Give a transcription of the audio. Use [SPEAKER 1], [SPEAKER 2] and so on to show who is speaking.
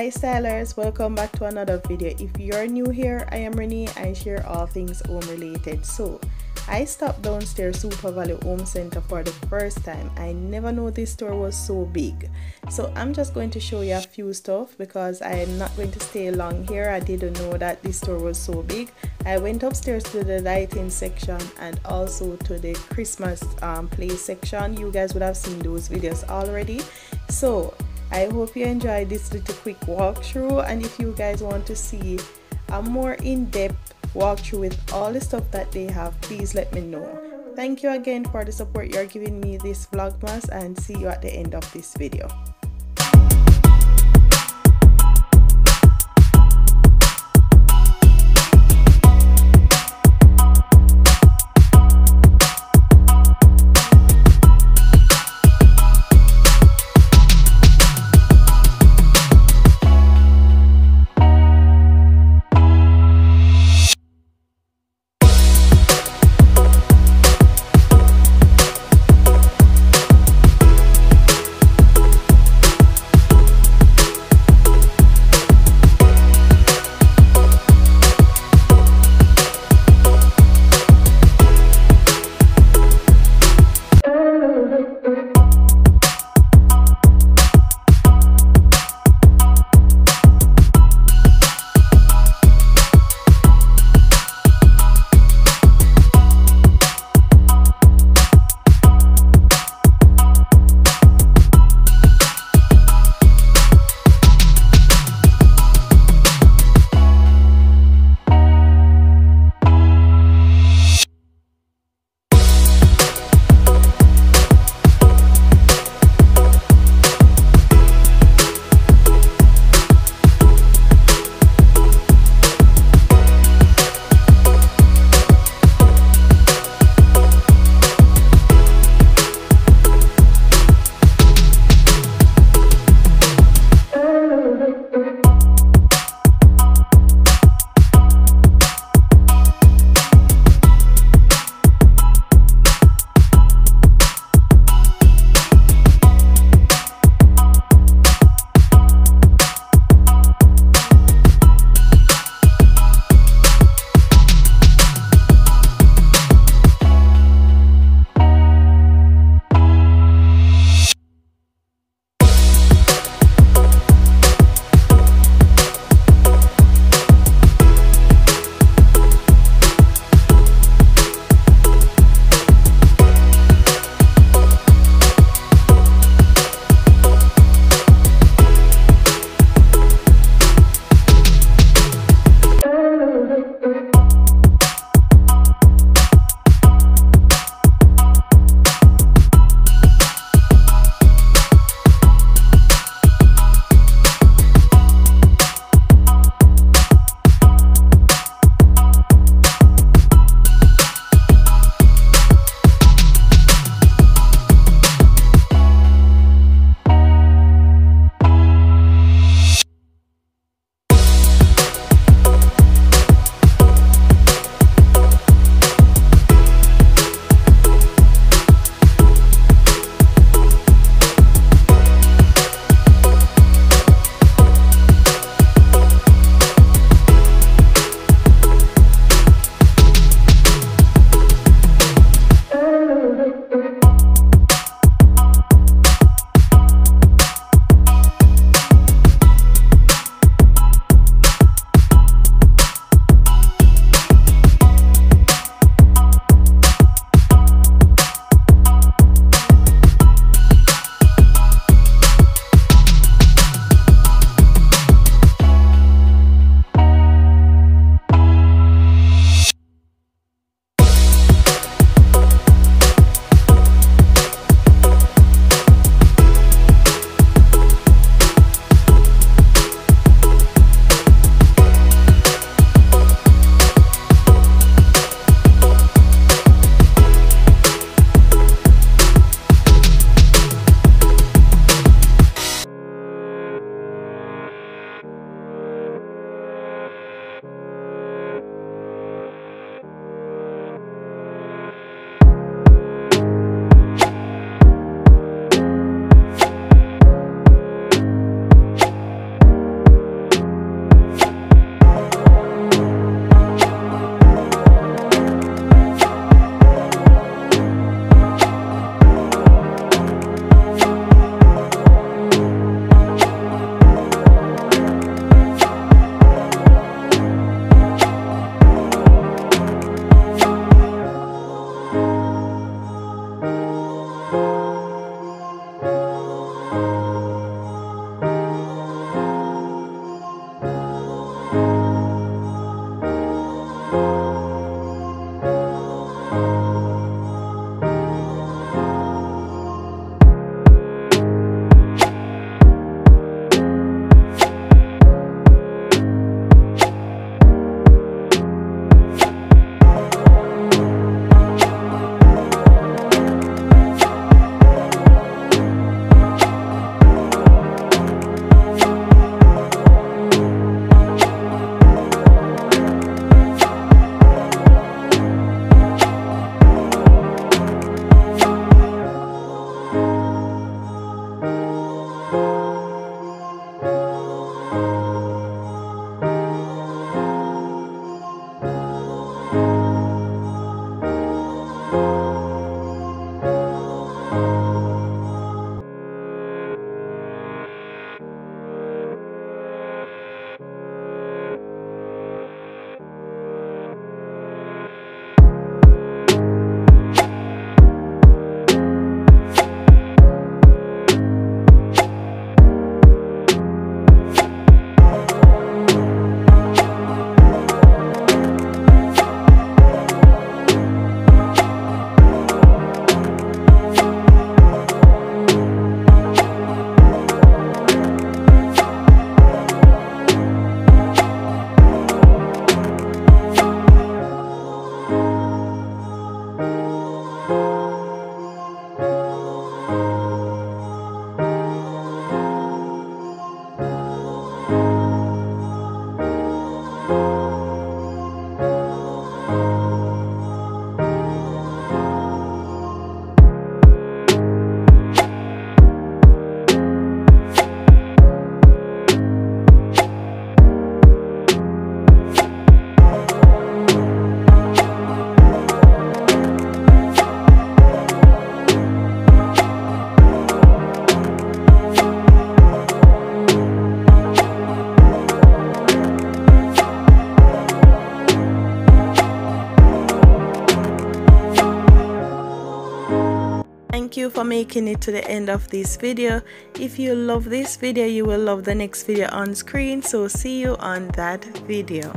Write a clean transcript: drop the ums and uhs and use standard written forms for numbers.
[SPEAKER 1] Hi stylers, welcome back to another video. If you're new here, I am Renee. I share all things home related. So I stopped downstairs Super Value Home Center for the first time. I never knew this store was so big. So I'm just going to show you a few stuff because I'm not going to stay long here. I didn't know that this store was so big. I went upstairs to the lighting section and also to the Christmas play section. You guys would have seen those videos already. So I hope you enjoyed this little quick walkthrough, and if you guys want to see a more in-depth walkthrough with all the stuff that they have, please let me know. Thank you again for the support you're giving me this vlogmas, and see you at the end of this video. Thank you for making it to the end of this video. If you love this video, you will love the next video on screen, so see you on that video.